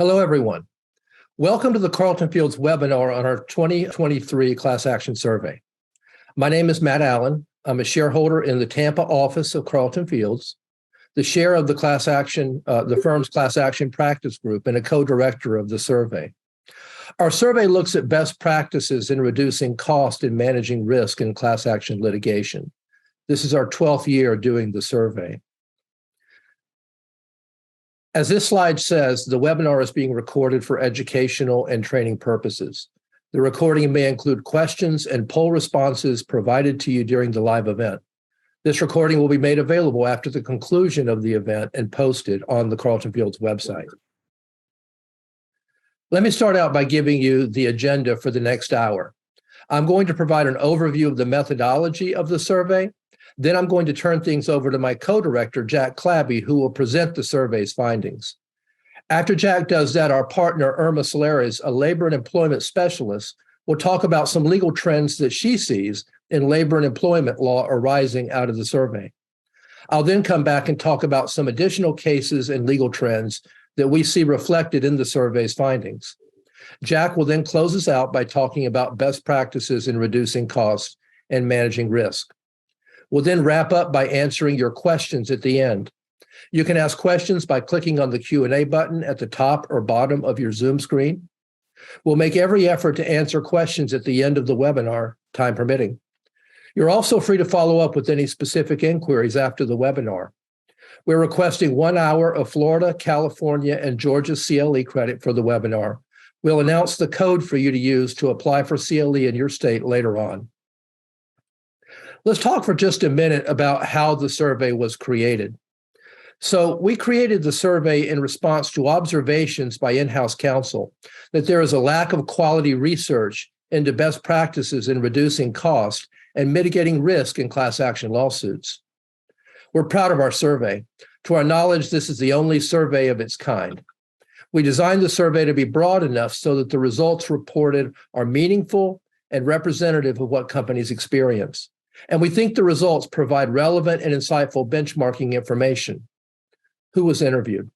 Hello, everyone. Welcome to the Carlton Fields webinar on our 2023 class action survey. My name is Matt Allen. I'm a shareholder in the Tampa office of Carlton Fields, the chair of the firm's class action practice group, and a co-director of the survey. Our survey looks at best practices in reducing cost and managing risk in class action litigation. This is our 12th year doing the survey. As this slide says, the webinar is being recorded for educational and training purposes. The recording may include questions and poll responses provided to you during the live event. This recording will be made available after the conclusion of the event and posted on the Carlton Fields website. Let me start out by giving you the agenda for the next hour. I'm going to provide an overview of the methodology of the survey. Then I'm going to turn things over to my co-director, Jack Clabby, who will present the survey's findings. After Jack does that, our partner, Irma Solares, a labor and employment specialist, will talk about some legal trends that she sees in labor and employment law arising out of the survey. I'll then come back and talk about some additional cases and legal trends that we see reflected in the survey's findings. Jack will then close us out by talking about best practices in reducing costs and managing risk. We'll then wrap up by answering your questions at the end. You can ask questions by clicking on the Q&A button at the top or bottom of your Zoom screen. We'll make every effort to answer questions at the end of the webinar, time permitting. You're also free to follow up with any specific inquiries after the webinar. We're requesting 1 hour of Florida, California, and Georgia CLE credit for the webinar. We'll announce the code for you to use to apply for CLE in your state later on. Let's talk for just a minute about how the survey was created. So we created the survey in response to observations by in-house counsel that there is a lack of quality research into best practices in reducing cost and mitigating risk in class action lawsuits. We're proud of our survey. To our knowledge, this is the only survey of its kind. We designed the survey to be broad enough so that the results reported are meaningful and representative of what companies experience. And we think the results provide relevant and insightful benchmarking information. Who was interviewed?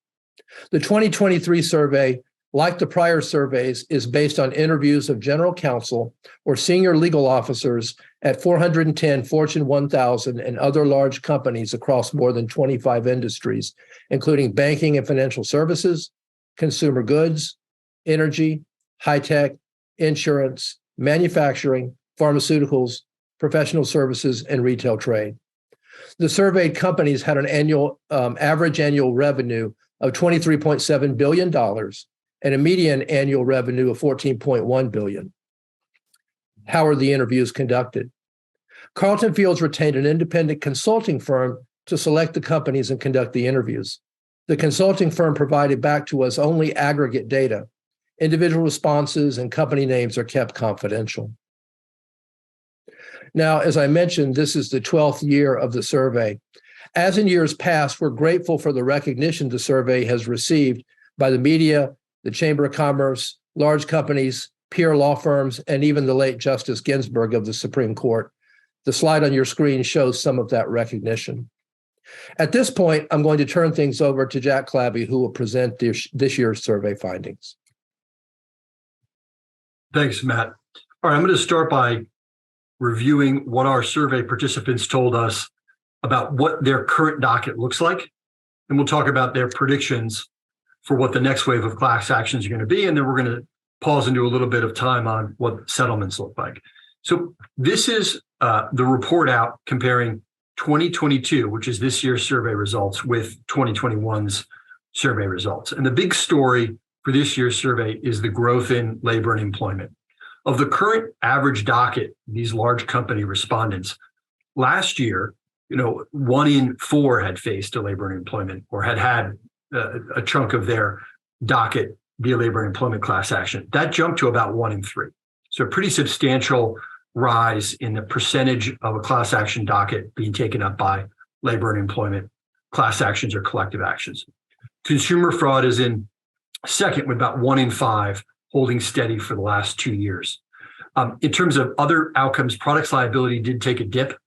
The 2023 survey, like the prior surveys, is based on interviews of general counsel or senior legal officers at 410 Fortune 1000 and other large companies across more than 25 industries, including banking and financial services, consumer goods, energy, high-tech, insurance, manufacturing, pharmaceuticals, professional services, and retail trade. The surveyed companies had an average annual revenue of $23.7 billion and a median annual revenue of $14.1 billion. How are the interviews conducted? Carlton Fields retained an independent consulting firm to select the companies and conduct the interviews. The consulting firm provided back to us only aggregate data. Individual responses and company names are kept confidential. Now, as I mentioned, this is the 12th year of the survey. As in years past, we're grateful for the recognition the survey has received by the media, the Chamber of Commerce, large companies, peer law firms, and even the late Justice Ginsburg of the Supreme Court. The slide on your screen shows some of that recognition. At this point, I'm going to turn things over to Jack Clabby, who will present this year's survey findings. Thanks, Matt. All right, I'm going to start by reviewing what our survey participants told us about what their current docket looks like. And we'll talk about their predictions for what the next wave of class actions are going to be. And then we're going to pause and do a little bit of time on what settlements look like. So this is the report out comparing 2022, which is this year's survey results, with 2021's survey results. And the big story for this year's survey is the growth in labor and employment. Of the current average docket, these large company respondents, last year, 1 in 4 had faced a labor and employment or had a chunk of their docket be a labor and employment class action. That jumped to about 1 in 3. So a pretty substantial rise in the percentage of a class action docket being taken up by labor and employment class actions or collective actions. Consumer fraud is in second with about 1 in 5, holding steady for the last 2 years. In terms of other outcomes, products liability did take a dip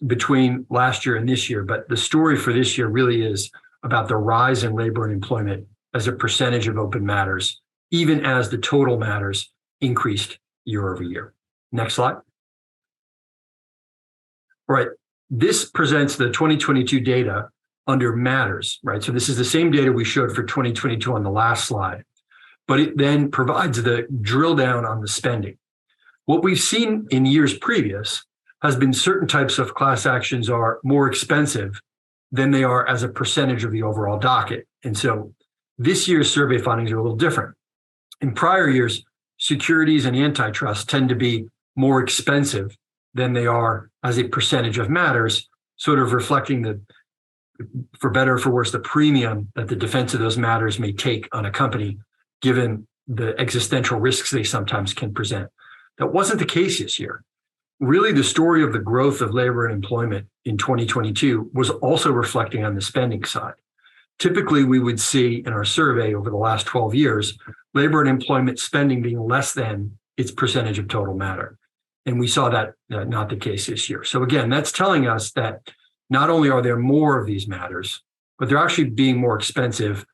between last year and this year, but the story for this year really is about the rise in labor and employment as a percentage of open matters, even as the total matters increased year over year. Next slide. All right, this presents the 2022 data under matters, right? So this is the same data we showed for 2022 on the last slide, but it then provides the drill down on the spending. What we've seen in years previous has been certain types of class actions are more expensive than they are as a percentage of the overall docket. And so this year's survey findings are a little different. In prior years, securities and antitrust tend to be more expensive than they are as a percentage of matters, sort of reflecting the, for better or for worse, the premium that the defense of those matters may take on a company, given the existential risks they sometimes can present. That wasn't the case this year. Really, the story of the growth of labor and employment in 2022 was also reflecting on the spending side. Typically, we would see in our survey over the last 12 years, labor and employment spending being less than its percentage of total matter. And we saw that not the case this year. So again, that's telling us that not only are there more of these matters, but they're actually being more expensive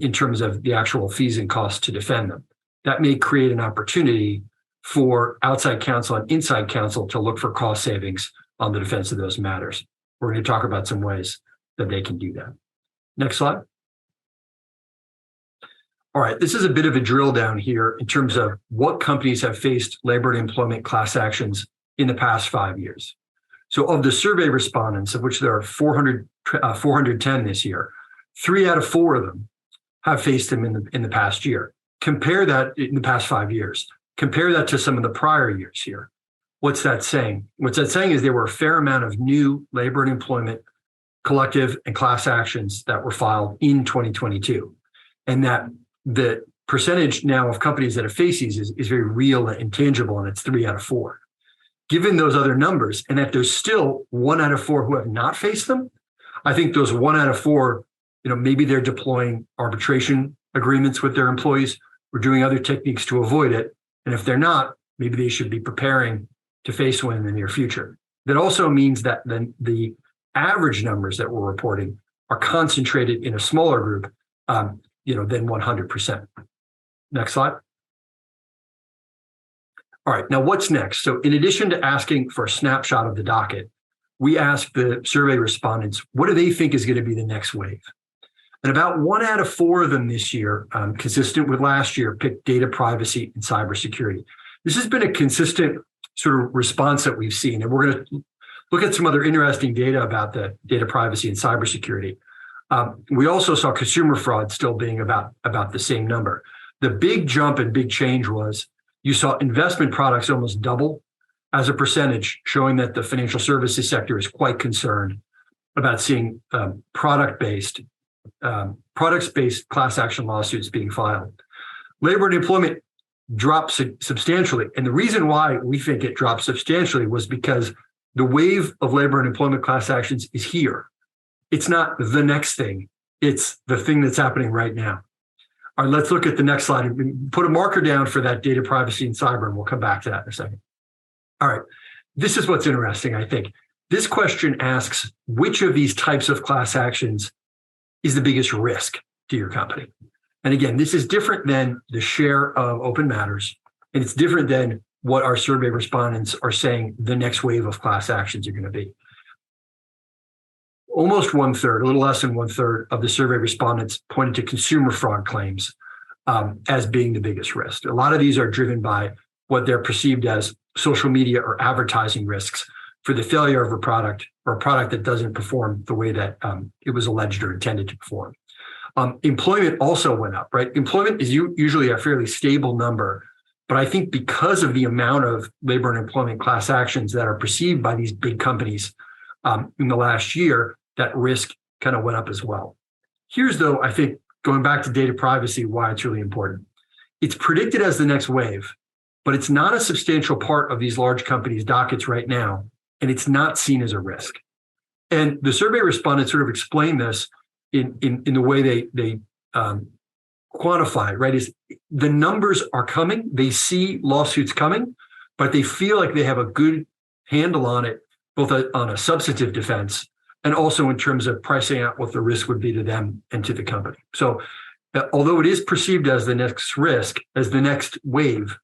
in terms of the actual fees and costs to defend them. That may create an opportunity for outside counsel and inside counsel to look for cost savings on the defense of those matters. We're going to talk about some ways that they can do that. Next slide. All right, this is a bit of a drill down here in terms of what companies have faced labor and employment class actions in the past 5 years. So of the survey respondents, of which there are 410 this year, 3 out of 4 of them have faced them in the past year. Compare that in the past 5 years. Compare that to some of the prior years here. What's that saying? What's that saying is there were a fair amount of new labor and employment collective and class actions that were filed in 2022. And that the percentage now of companies that have faced these is very real and tangible, and it's 3 out of 4. Given those other numbers, and that there's still 1 out of 4 who have not faced them, I think those 1 out of 4, maybe they're deploying arbitration agreements with their employees or doing other techniques to avoid it. And if they're not, maybe they should be preparing to face one in the near future. That also means that then the average numbers that we're reporting are concentrated in a smaller group, than 100%. Next slide. All right, now what's next? So in addition to asking for a snapshot of the docket, we asked the survey respondents, what do they think is going to be the next wave? And about 1 out of 4 of them this year, consistent with last year, picked data privacy and cybersecurity. This has been a consistent sort of response that we've seen. And we're going to look at some other interesting data about the data privacy and cybersecurity. We also saw consumer fraud still being about the same number. The big jump and big change was you saw investment products almost double as a percentage, showing that the financial services sector is quite concerned about seeing products-based class action lawsuits being filed. Labor and employment dropped substantially. And the reason why we think it dropped substantially was because the wave of labor and employment class actions is here. It's not the next thing. It's the thing that's happening right now. All right, let's look at the next slide and put a marker down for that data privacy and cyber, and we'll come back to that in a second. All right, this is what's interesting, I think. This question asks, which of these types of class actions is the biggest risk to your company? And again, this is different than the share of open matters, and it's different than what our survey respondents are saying the next wave of class actions are going to be. Almost 1/3, a little less than 1/3 of the survey respondents pointed to consumer fraud claims as being the biggest risk. A lot of these are driven by what they're perceived as social media or advertising risks for the failure of a product or a product that doesn't perform the way that it was alleged or intended to perform. Employment also went up, right? Employment is usually a fairly stable number, but I think because of the amount of labor and employment class actions that are perceived by these big companies in the last year, that risk kind of went up as well. Here's, though, I think, going back to data privacy, why it's really important. It's predicted as the next wave, but it's not a substantial part of these large companies' dockets right now, and it's not seen as a risk. And the survey respondents sort of explain this in the way they quantify it, right? Is the numbers are coming, they see lawsuits coming, but they feel like they have a good handle on it, both on a substantive defense and also in terms of pricing out what the risk would be to them and to the company. So although it is perceived as the next risk, as the next wave,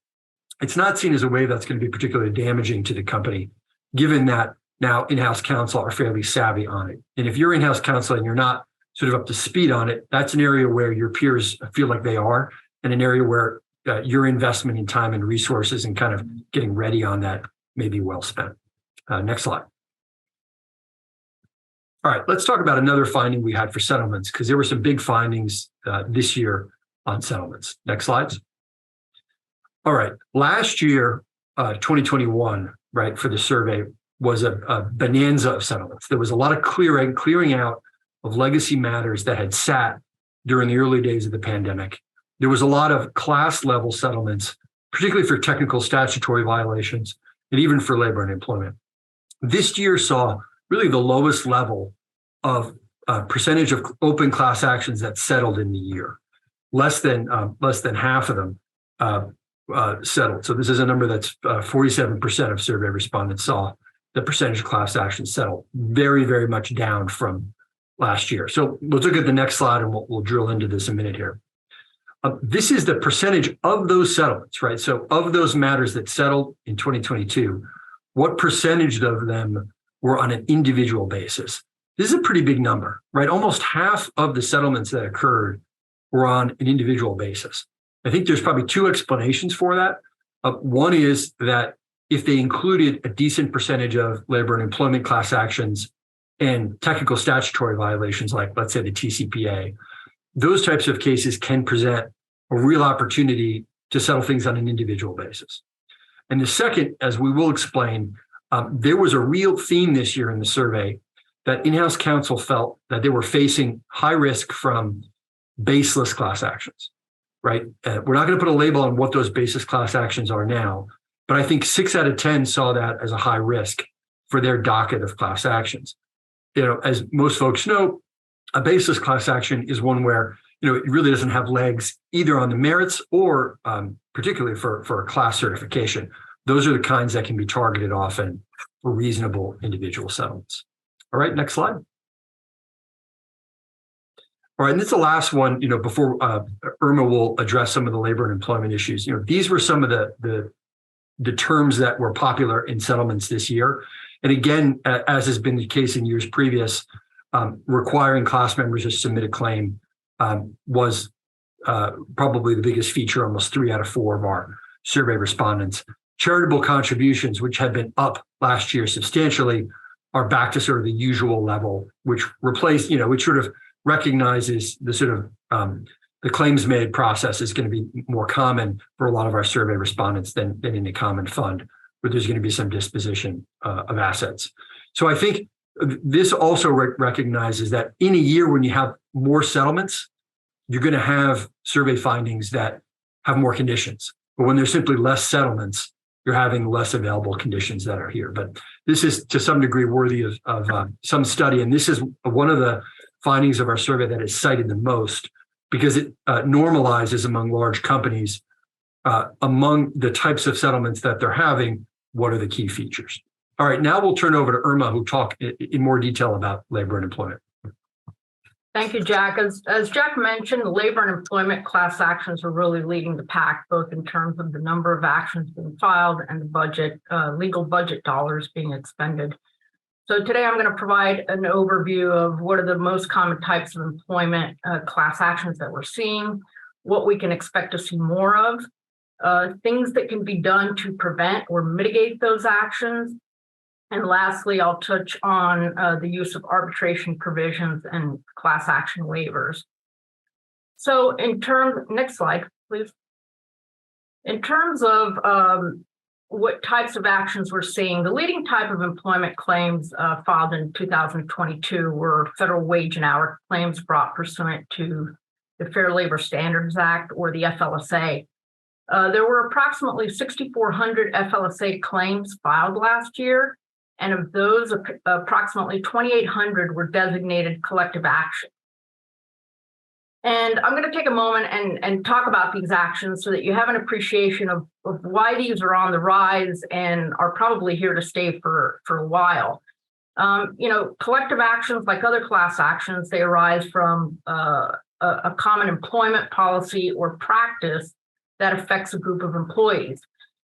it's not seen as a wave that's going to be particularly damaging to the company, given that now in-house counsel are fairly savvy on it. And if you're in-house counsel and you're not sort of up to speed on it, that's an area where your peers feel like they are, and an area where your investment in time and resources and kind of getting ready on that may be well spent. Next slide. All right, let's talk about another finding we had for settlements, because there were some big findings this year on settlements. Next slides. All right, last year, 2021, right, for the survey was a bonanza of settlements. There was a lot of clearing out of legacy matters that had sat during the early days of the pandemic. There was a lot of class level settlements, particularly for technical statutory violations and even for labor and employment. This year saw really the lowest level of percentage of open class actions that settled in the year. Less than half of them settled. So this is a number that's 47% of survey respondents saw the percentage of class actions settled. Very, very much down from last year. So let's look at the next slide and we'll drill into this a minute here. This is the percentage of those settlements, right? So of those matters that settled in 2022, what percentage of them were on an individual basis? This is a pretty big number, right? Almost half of the settlements that occurred were on an individual basis. I think there's probably two explanations for that. One is that if they included a decent percentage of labor and employment class actions and technical statutory violations, like let's say the TCPA, those types of cases can present a real opportunity to settle things on an individual basis. And the second, as we will explain, there was a real theme this year in the survey that in-house counsel felt that they were facing high risk from baseless class actions, right? We're not going to put a label on what those baseless class actions are now, but I think 6 out of 10 saw that as a high risk for their docket of class actions. As most folks know, a baseless class action is one where it really doesn't have legs either on the merits or particularly for a class certification. Those are the kinds that can be targeted often for reasonable individual settlements. All right, next slide. All right, and this is the last one, before Irma will address some of the labor and employment issues. These were some of the terms that were popular in settlements this year. And again, as has been the case in years previous, requiring class members to submit a claim was probably the biggest feature. Almost 3 out of 4 of our survey respondents. Charitable contributions, which had been up last year substantially, are back to sort of the usual level, which replaced, which sort of recognizes the sort of the claims made process is going to be more common for a lot of our survey respondents than in a common fund, where there's going to be some disposition of assets. So I think this also recognizes that in a year when you have more settlements, you're going to have survey findings that have more conditions. But when there's simply less settlements, you're having less available conditions that are here. But this is to some degree worthy of some study. And this is one of the findings of our survey that is cited the most, because it normalizes among large companies, among the types of settlements that they're having, what are the key features. All right, now we'll turn over to Irma, who talk in more detail about labor and employment. Thank you, Jack. As Jack mentioned, labor and employment class actions are really leading the pack, both in terms of the number of actions being filed and the budget, legal budget dollars being expended. So today I'm going to provide an overview of what are the most common types of employment class actions that we're seeing, what we can expect to see more of, things that can be done to prevent or mitigate those actions. And lastly, I'll touch on the use of arbitration provisions and class action waivers. So next slide, please. In terms of what types of actions we're seeing, the leading type of employment claims filed in 2022 were federal wage and hour claims brought pursuant to the Fair Labor Standards Act, or the FLSA. There were approximately 6,400 FLSA claims filed last year, and of those, approximately 2,800 were designated collective action. And I'm going to take a moment and talk about these actions so that you have an appreciation of why these are on the rise and are probably here to stay for a while. Collective actions, like other class actions, they arise from a common employment policy or practice that affects a group of employees.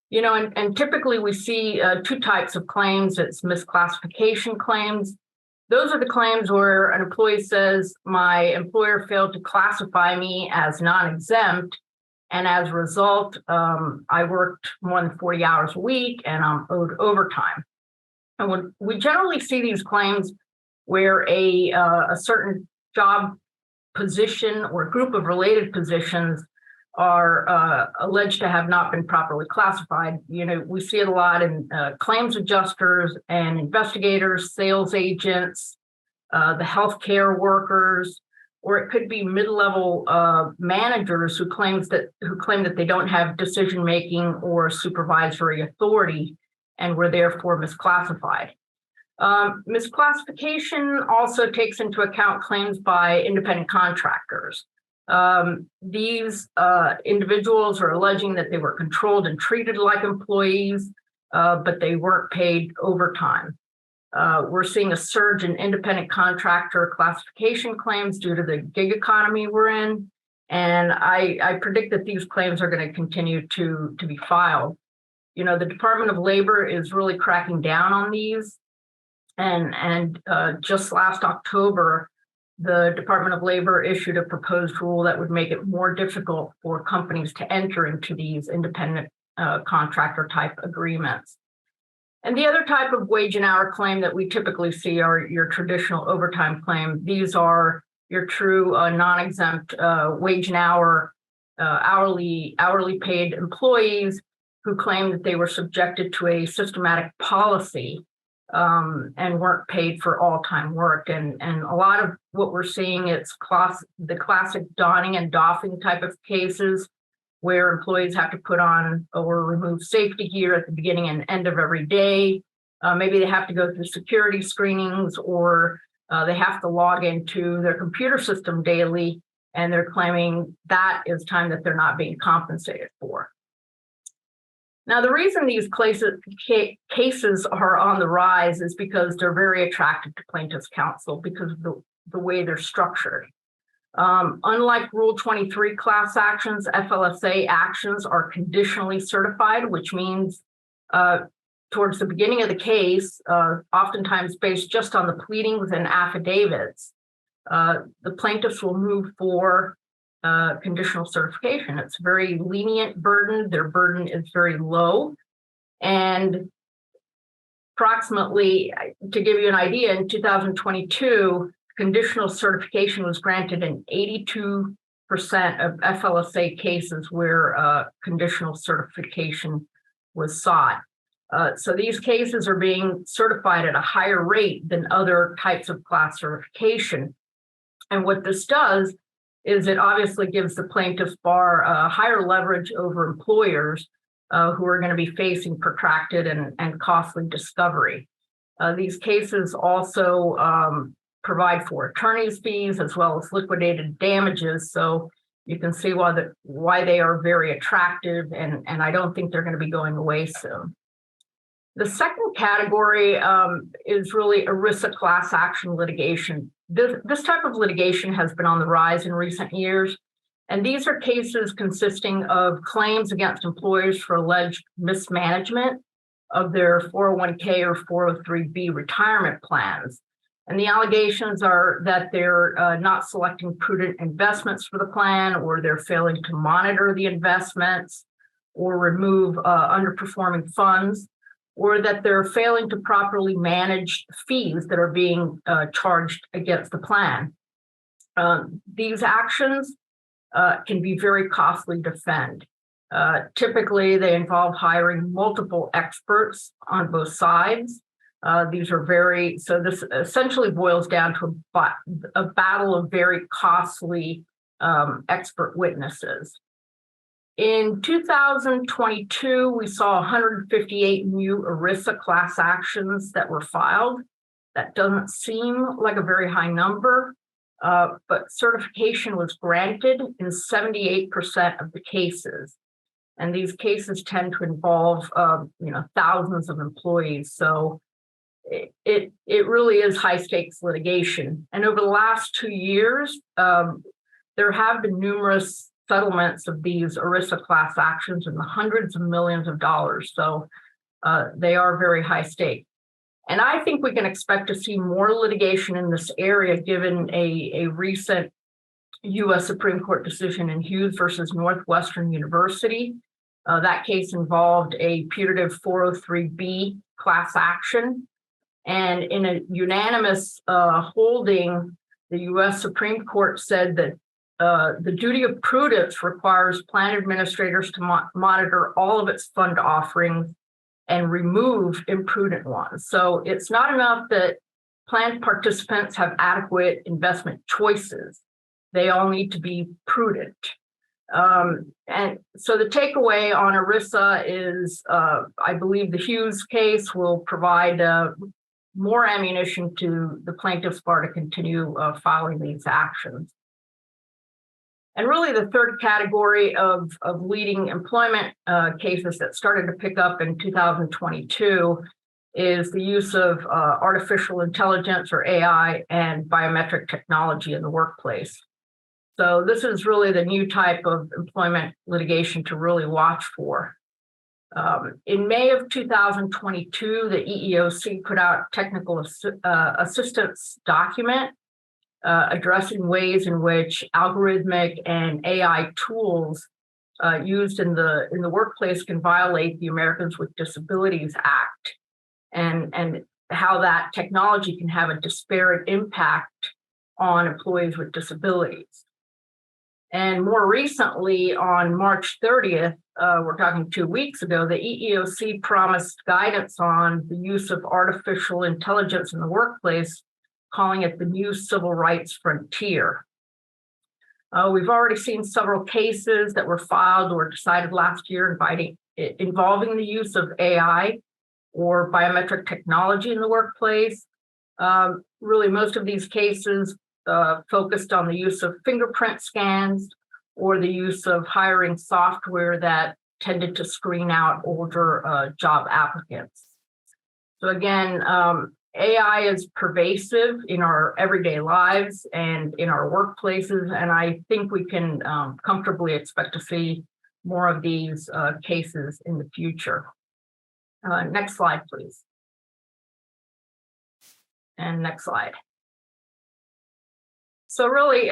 You know, and typically we see two types of claims. It's misclassification claims. Those are the claims where an employee says, my employer failed to classify me as non-exempt, and as a result, I worked more than 40 hours a week and I'm owed overtime. And when we generally see these claims where a certain job position or group of related positions are alleged to have not been properly classified. You know, we see it a lot in claims adjusters and investigators, sales agents, the healthcare workers, or it could be mid-level managers who claim that they don't have decision-making or supervisory authority and were therefore misclassified. Misclassification also takes into account claims by independent contractors. These individuals are alleging that they were controlled and treated like employees, but they weren't paid overtime. We're seeing a surge in independent contractor classification claims due to the gig economy we're in. And I predict that these claims are going to continue to be filed. You know, the Department of Labor is really cracking down on these. And just last October, the Department of Labor issued a proposed rule that would make it more difficult for companies to enter into these independent contractor type agreements. And the other type of wage and hour claim that we typically see are your traditional overtime claim. These are your true non-exempt wage and hour, hourly paid employees who claim that they were subjected to a systematic policy and weren't paid for all time work. And a lot of what we're seeing, it's the classic donning and doffing type of cases where employees have to put on or remove safety gear at the beginning and end of every day. Maybe they have to go through security screenings, or they have to log into their computer system daily, and they're claiming that is time that they're not being compensated for. Now, the reason these cases are on the rise is because they're very attractive to plaintiffs' counsel because of the way they're structured. Unlike Rule 23 class actions, FLSA actions are conditionally certified, which means towards the beginning of the case, oftentimes based just on the pleadings and affidavits, the plaintiffs will move for conditional certification. It's a very lenient burden. Their burden is very low. And approximately, to give you an idea, in 2022, conditional certification was granted in 82% of FLSA cases where conditional certification was sought. So these cases are being certified at a higher rate than other types of class certification. And what this does is it obviously gives the plaintiff's bar higher leverage over employers who are going to be facing protracted and costly discovery. These cases also provide for attorney's fees as well as liquidated damages. So you can see why they are very attractive, and I don't think they're going to be going away soon. The second category is really ERISA class action litigation. This type of litigation has been on the rise in recent years, and these are cases consisting of claims against employers for alleged mismanagement of their 401k or 403b retirement plans. And the allegations are that they're not selecting prudent investments for the plan, or they're failing to monitor the investments or remove underperforming funds, or that they're failing to properly manage fees that are being charged against the plan. These actions can be very costly to defend. Typically, they involve hiring multiple experts on both sides. These are this essentially boils down to a battle of very costly expert witnesses. In 2022, we saw 158 new ERISA class actions that were filed. That doesn't seem like a very high number, but certification was granted in 78% of the cases. And these cases tend to involve, thousands of employees. So it really is high stakes litigation. And over the last 2 years, there have been numerous settlements of these ERISA class actions in the hundreds of millions of dollars. So they are very high stake. And I think we can expect to see more litigation in this area given a recent U.S. Supreme Court decision in Hughes versus Northwestern University. That case involved a putative 403B class action. And in a unanimous holding, the U.S. Supreme Court said that the duty of prudence requires plan administrators to monitor all of its fund offerings and remove imprudent ones. So it's not enough that plan participants have adequate investment choices. They all need to be prudent. And so the takeaway on ERISA is, I believe the Hughes case will provide more ammunition to the plaintiff's bar to continue filing these actions. And really the third category of leading employment cases that started to pick up in 2022 is the use of artificial intelligence or AI and biometric technology in the workplace. So this is really the new type of employment litigation to really watch for. In May of 2022, the EEOC put out a technical assistance document addressing ways in which algorithmic and AI tools used in the workplace can violate the Americans with Disabilities Act, and how that technology can have a disparate impact on employees with disabilities. And more recently, on March 30th, we're talking 2 weeks ago, the EEOC promised guidance on the use of artificial intelligence in the workplace, calling it the new civil rights frontier. We've already seen several cases that were filed or decided last year involving the use of AI or biometric technology in the workplace. Really, most of these cases focused on the use of fingerprint scans or the use of hiring software that tended to screen out older job applicants. So again, AI is pervasive in our everyday lives and in our workplaces, and I think we can comfortably expect to see more of these cases in the future. Next slide, please. And next slide. So really,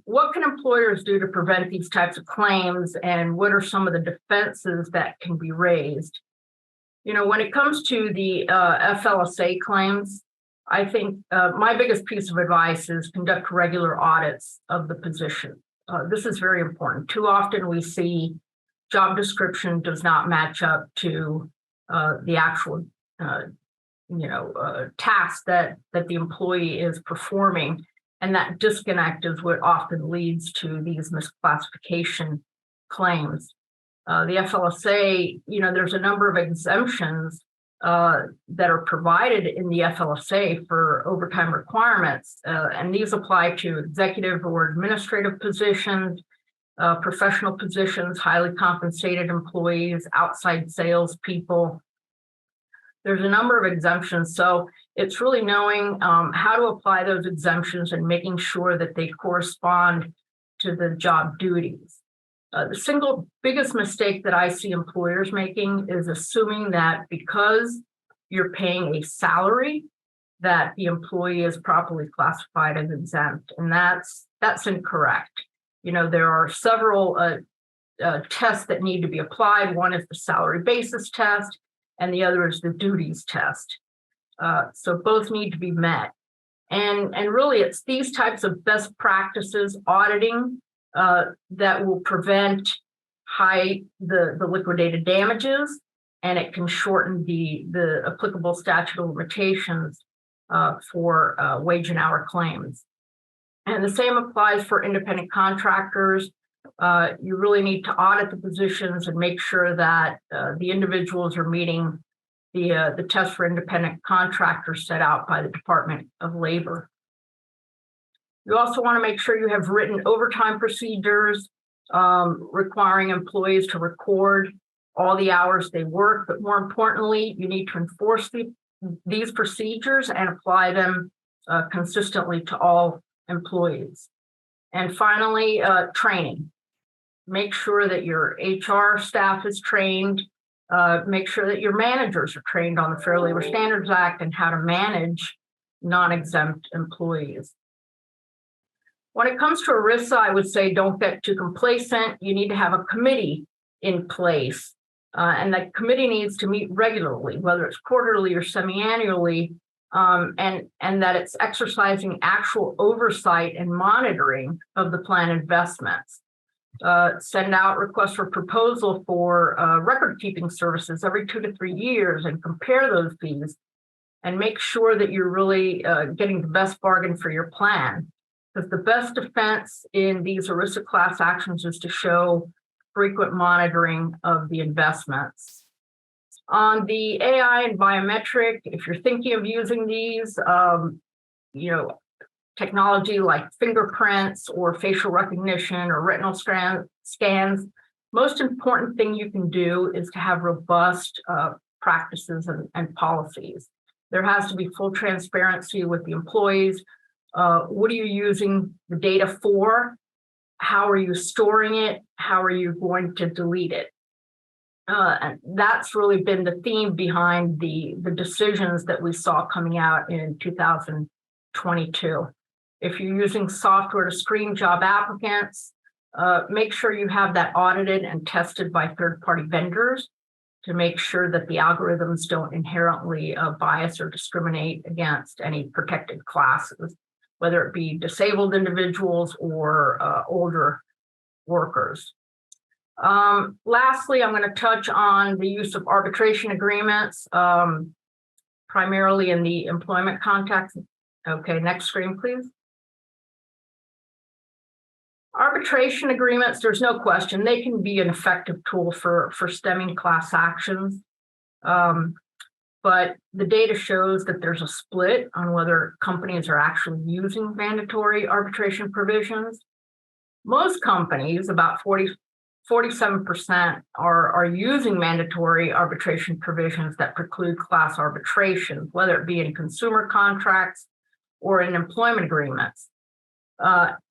what can employers do to prevent these types of claims, and what are some of the defenses that can be raised? You know, when it comes to the FLSA claims, I think my biggest piece of advice is conduct regular audits of the position. This is very important. Too often we see job description does not match up to the actual, task that the employee is performing. And that disconnect is what often leads to these misclassification claims. The FLSA, there's a number of exemptions that are provided in the FLSA for overtime requirements. And these apply to executive or administrative positions, professional positions, highly compensated employees, outside salespeople. There's a number of exemptions. So it's really knowing how to apply those exemptions and making sure that they correspond to the job duties. The single biggest mistake that I see employers making is assuming that because you're paying a salary, that the employee is properly classified as exempt, and that's incorrect. There are several tests that need to be applied. One is the salary basis test, and the other is the duties test. So both need to be met. And really, it's these types of best practices, auditing, that will prevent the liquidated damages, and it can shorten the applicable statute of limitations for wage and hour claims. And the same applies for independent contractors. You really need to audit the positions and make sure that the individuals are meeting the test for independent contractors set out by the Department of Labor. You also want to make sure you have written overtime procedures requiring employees to record all the hours they work, but more importantly, you need to enforce these procedures and apply them consistently to all employees. And finally, training. Make sure that your HR staff is trained. Make sure that your managers are trained on the Fair Labor Standards Act and how to manage non-exempt employees. When it comes to ERISA, I would say don't get too complacent. You need to have a committee in place, and that committee needs to meet regularly, whether it's quarterly or semi-annually, and that it's exercising actual oversight and monitoring of the plan investments. Send out requests for proposal for record-keeping services every 2 to 3 years and compare those fees and make sure that you're really getting the best bargain for your plan. Because the best defense in these ERISA class actions is to show frequent monitoring of the investments. On the AI and biometric, if you're thinking of using these, technology like fingerprints or facial recognition or retinal scans, most important thing you can do is to have robust practices and policies. There has to be full transparency with the employees. What are you using the data for? How are you storing it? How are you going to delete it? And that's really been the theme behind the decisions that we saw coming out in 2022. If you're using software to screen job applicants, make sure you have that audited and tested by third-party vendors to make sure that the algorithms don't inherently bias or discriminate against any protected classes, whether it be disabled individuals or older workers. Lastly, I'm going to touch on the use of arbitration agreements, primarily in the employment context. Okay, next screen, please. Arbitration agreements, there's no question, they can be an effective tool for stemming class actions. But the data shows that there's a split on whether companies are actually using mandatory arbitration provisions. Most companies, about 47%, are using mandatory arbitration provisions that preclude class arbitration, whether it be in consumer contracts or in employment agreements.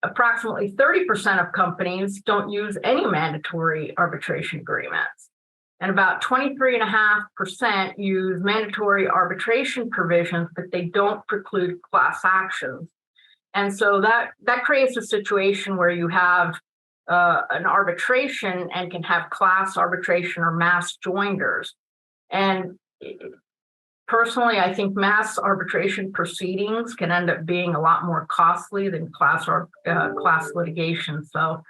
Approximately 30% of companies don't use any mandatory arbitration agreements. And about 23.5% use mandatory arbitration provisions, but they don't preclude class actions. And so that creates a situation where you have an arbitration and can have class arbitration or mass joinders. And personally, I think mass arbitration proceedings can end up being a lot more costly than class litigation. So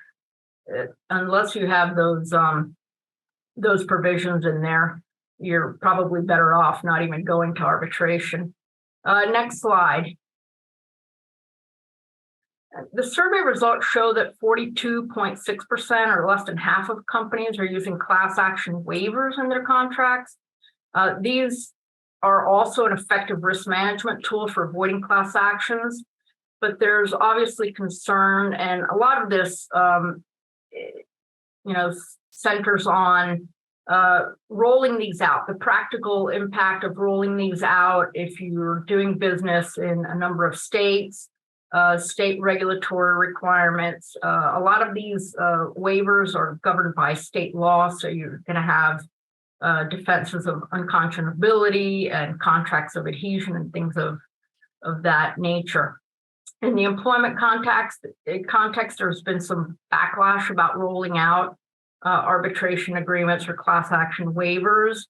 unless you have those provisions in there, you're probably better off not even going to arbitration. Next slide. The survey results show that 42.6% or less than half of companies are using class action waivers in their contracts. These are also an effective risk management tool for avoiding class actions, but there's obviously concern, and a lot of this, centers on rolling these out, the practical impact of rolling these out if you're doing business in a number of states, state regulatory requirements. A lot of these waivers are governed by state law, so you're going to have defenses of unconscionability and contracts of adhesion and things of that nature. In the employment context, there's been some backlash about rolling out arbitration agreements or class action waivers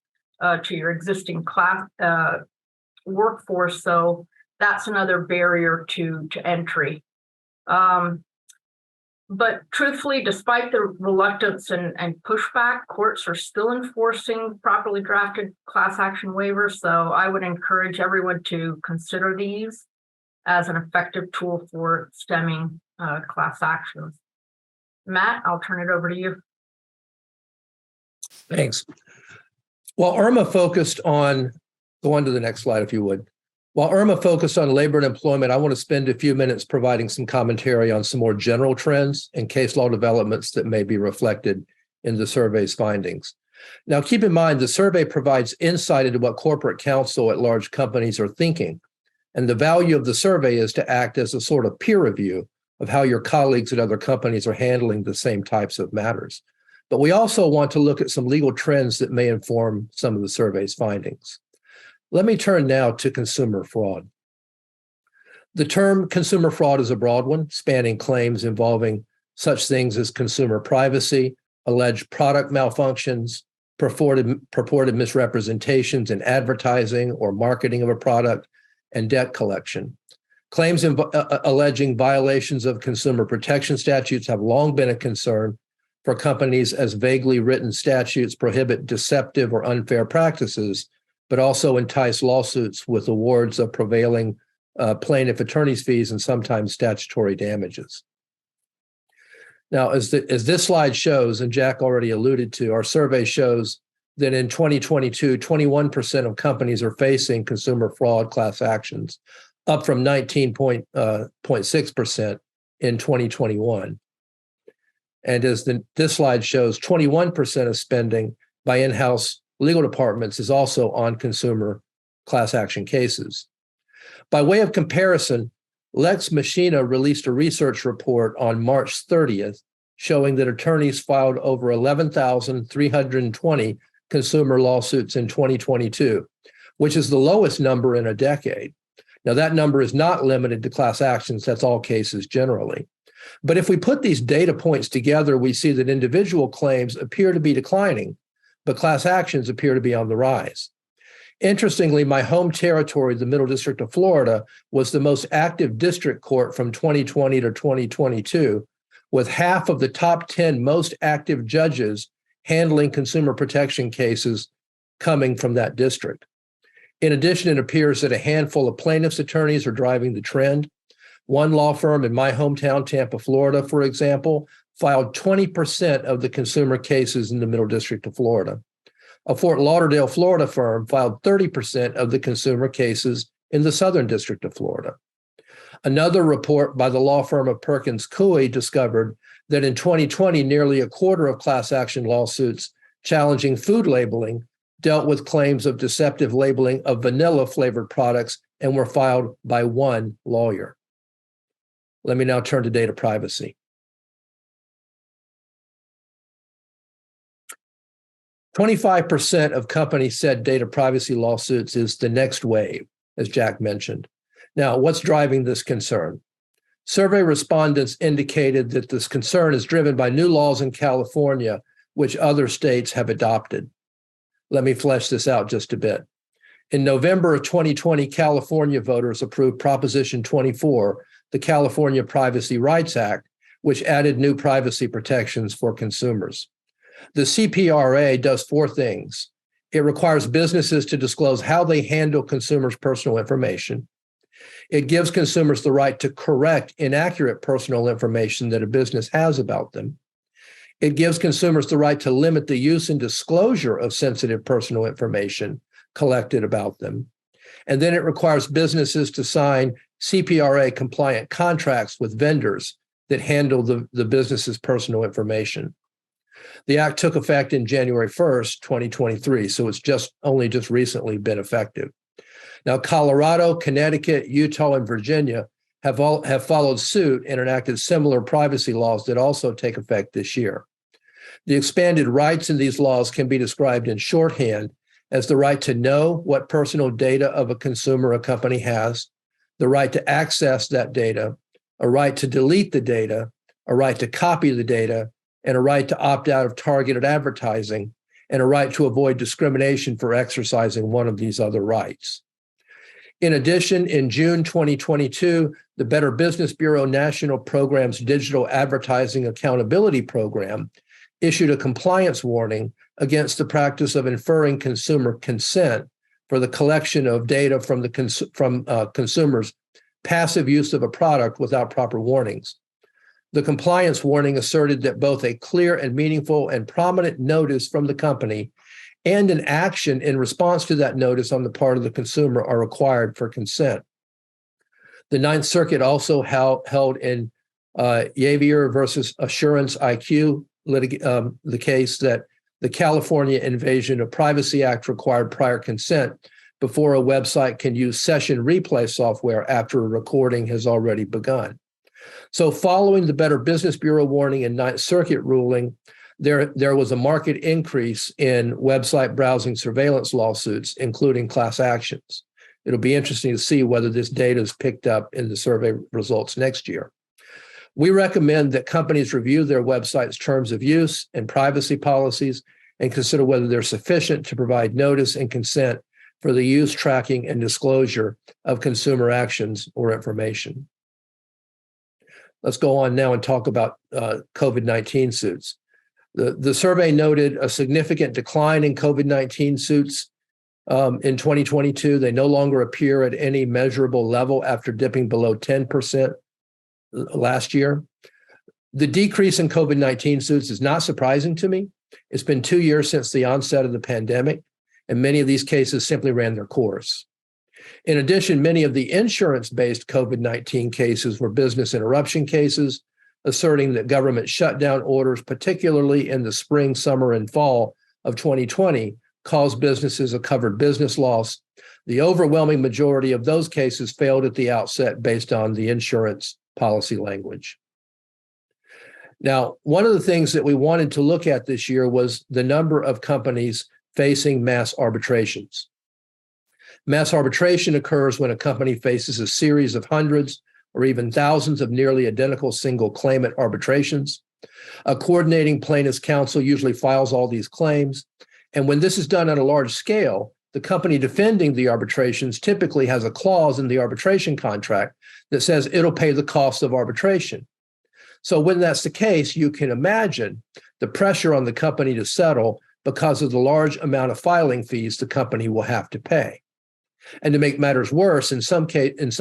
to your existing class workforce. So that's another barrier to entry. But truthfully, despite the reluctance and pushback, courts are still enforcing properly drafted class action waivers. So I would encourage everyone to consider these as an effective tool for stemming class actions. Matt, I'll turn it over to you. Thanks. While Irma focused on, go on to the next slide if you would. While Irma focused on labor and employment, I want to spend a few minutes providing some commentary on some more general trends and case law developments that may be reflected in the survey's findings. Now, keep in mind, the survey provides insight into what corporate counsel at large companies are thinking, and the value of the survey is to act as a sort of peer review of how your colleagues at other companies are handling the same types of matters. But we also want to look at some legal trends that may inform some of the survey's findings. Let me turn now to consumer fraud. The term consumer fraud is a broad one, spanning claims involving such things as consumer privacy, alleged product malfunctions, purported misrepresentations in advertising or marketing of a product, and debt collection. Claims alleging violations of consumer protection statutes have long been a concern for companies, as vaguely written statutes prohibit deceptive or unfair practices, but also entice lawsuits with awards of prevailing plaintiff attorney's fees and sometimes statutory damages. Now, as this slide shows, and Jack already alluded to, our survey shows that in 2022, 21% of companies are facing consumer fraud class actions, up from 19.6% in 2021. And as this slide shows, 21% of spending by in-house legal departments is also on consumer class action cases. By way of comparison, Lex Machina released a research report on March 30th showing that attorneys filed over 11,320 consumer lawsuits in 2022, which is the lowest number in a decade. Now, that number is not limited to class actions. That's all cases generally. But if we put these data points together, we see that individual claims appear to be declining, but class actions appear to be on the rise. Interestingly, my home territory, the Middle District of Florida, was the most active district court from 2020 to 2022, with half of the top 10 most active judges handling consumer protection cases coming from that district. In addition, it appears that a handful of plaintiffs' attorneys are driving the trend. One law firm in my hometown, Tampa, Florida, for example, filed 20% of the consumer cases in the Middle District of Florida. A Fort Lauderdale, Florida firm filed 30% of the consumer cases in the Southern District of Florida. Another report by the law firm of Perkins Coie discovered that in 2020, nearly a quarter of class action lawsuits challenging food labeling dealt with claims of deceptive labeling of vanilla flavored products and were filed by one lawyer. Let me now turn to data privacy. 25% of companies said data privacy lawsuits is the next wave, as Jack mentioned. Now, what's driving this concern? Survey respondents indicated that this concern is driven by new laws in California, which other states have adopted. Let me flesh this out just a bit. In November of 2020, California voters approved Proposition 24, the California Privacy Rights Act, which added new privacy protections for consumers. The CPRA does four things. It requires businesses to disclose how they handle consumers' personal information. It gives consumers the right to correct inaccurate personal information that a business has about them. It gives consumers the right to limit the use and disclosure of sensitive personal information collected about them. And then it requires businesses to sign CPRA-compliant contracts with vendors that handle the business's personal information. The act took effect in January 1st, 2023, so it's only just recently been effective. Now, Colorado, Connecticut, Utah, and Virginia have followed suit and enacted similar privacy laws that also take effect this year. The expanded rights in these laws can be described in shorthand as the right to know what personal data of a consumer a company has, the right to access that data, a right to delete the data, a right to copy the data, and a right to opt out of targeted advertising, and a right to avoid discrimination for exercising one of these other rights. In addition, in June 2022, the Better Business Bureau National Program's Digital Advertising Accountability Program issued a compliance warning against the practice of inferring consumer consent for the collection of data from consumers' passive use of a product without proper warnings. The compliance warning asserted that both a clear and meaningful and prominent notice from the company and an action in response to that notice on the part of the consumer are required for consent. The Ninth Circuit also held in Yavier versus Assurance IQ the case that the California Invasion of Privacy Act required prior consent before a website can use session replay software after a recording has already begun. So following the Better Business Bureau warning and Ninth Circuit ruling, there was a marked increase in website browsing surveillance lawsuits, including class actions. It'll be interesting to see whether this data is picked up in the survey results next year. We recommend that companies review their website's terms of use and privacy policies and consider whether they're sufficient to provide notice and consent for the use, tracking, and disclosure of consumer actions or information. Let's go on now and talk about COVID-19 suits. The survey noted a significant decline in COVID-19 suits in 2022. They no longer appear at any measurable level after dipping below 10% last year. The decrease in COVID-19 suits is not surprising to me. It's been 2 years since the onset of the pandemic, and many of these cases simply ran their course. In addition, many of the insurance-based COVID-19 cases were business interruption cases, asserting that government shutdown orders, particularly in the spring, summer, and fall of 2020, caused businesses a covered business loss. The overwhelming majority of those cases failed at the outset based on the insurance policy language. Now, one of the things that we wanted to look at this year was the number of companies facing mass arbitrations. Mass arbitration occurs when a company faces a series of hundreds or even thousands of nearly identical single claimant arbitrations. A coordinating plaintiff's counsel usually files all these claims. And when this is done on a large scale, the company defending the arbitrations typically has a clause in the arbitration contract that says it'll pay the cost of arbitration. So when that's the case, you can imagine the pressure on the company to settle because of the large amount of filing fees the company will have to pay. And to make matters worse, in some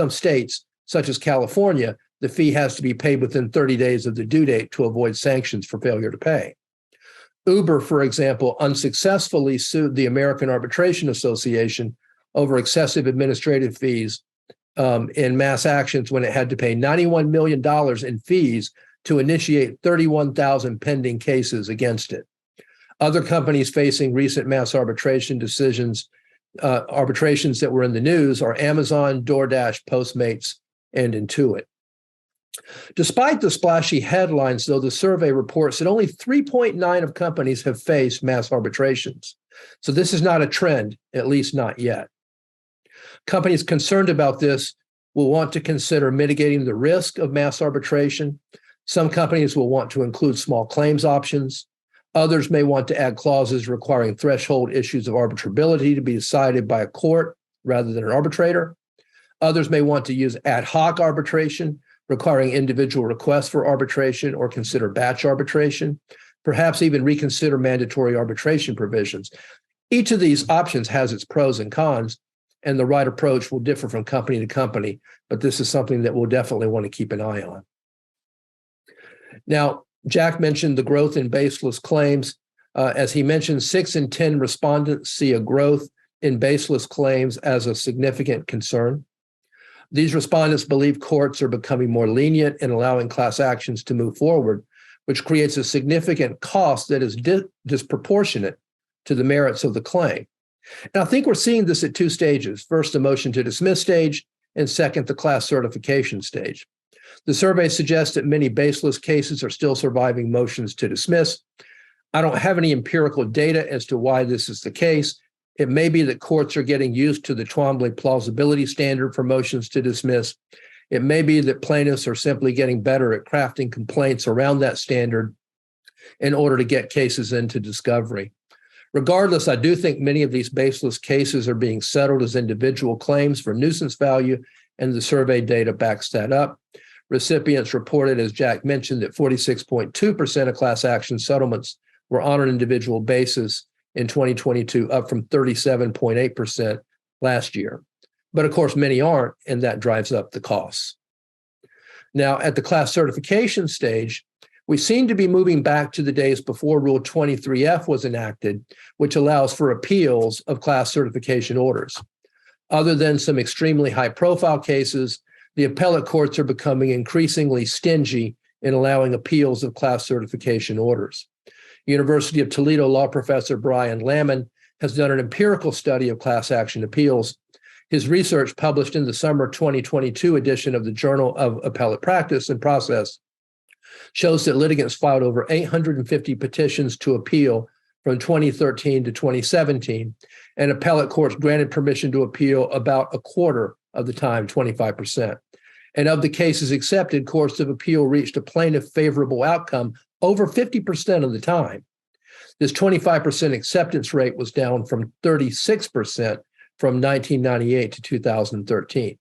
states, such as California, the fee has to be paid within 30 days of the due date to avoid sanctions for failure to pay. Uber, for example, unsuccessfully sued the American Arbitration Association over excessive administrative fees in mass actions when it had to pay $91 million in fees to initiate 31,000 pending cases against it. Other companies facing recent mass arbitration decisions, arbitrations that were in the news, are Amazon, DoorDash, Postmates, and Intuit. Despite the splashy headlines, though, the survey reports that only 3.9% of companies have faced mass arbitrations. So this is not a trend, at least not yet. Companies concerned about this will want to consider mitigating the risk of mass arbitration. Some companies will want to include small claims options. Others may want to add clauses requiring threshold issues of arbitrability to be decided by a court rather than an arbitrator. Others may want to use ad hoc arbitration, requiring individual requests for arbitration, or consider batch arbitration, perhaps even reconsider mandatory arbitration provisions. Each of these options has its pros and cons, and the right approach will differ from company to company, but this is something that we'll definitely want to keep an eye on. Now, Jack mentioned the growth in baseless claims. As he mentioned, 6 in 10 respondents see a growth in baseless claims as a significant concern. These respondents believe courts are becoming more lenient in allowing class actions to move forward, which creates a significant cost that is disproportionate to the merits of the claim. And I think we're seeing this at 2 stages. First, the motion to dismiss stage, and second, the class certification stage. The survey suggests that many baseless cases are still surviving motions to dismiss. I don't have any empirical data as to why this is the case. It may be that courts are getting used to the Twombly plausibility standard for motions to dismiss. It may be that plaintiffs are simply getting better at crafting complaints around that standard in order to get cases into discovery. Regardless, I do think many of these baseless cases are being settled as individual claims for nuisance value, and the survey data backs that up. Recipients reported, as Jack mentioned, that 46.2% of class action settlements were on an individual basis in 2022, up from 37.8% last year. But of course, many aren't, and that drives up the costs. Now, at the class certification stage, we seem to be moving back to the days before Rule 23F was enacted, which allows for appeals of class certification orders. Other than some extremely high-profile cases, the appellate courts are becoming increasingly stingy in allowing appeals of class certification orders. University of Toledo law professor Brian Lamon has done an empirical study of class action appeals. His research, published in the summer 2022 edition of the Journal of Appellate Practice and Process, shows that litigants filed over 850 petitions to appeal from 2013 to 2017, and appellate courts granted permission to appeal about a quarter of the time, 25%. And of the cases accepted, courts of appeal reached a plaintiff favorable outcome over 50% of the time. This 25% acceptance rate was down from 36% from 1998 to 2013.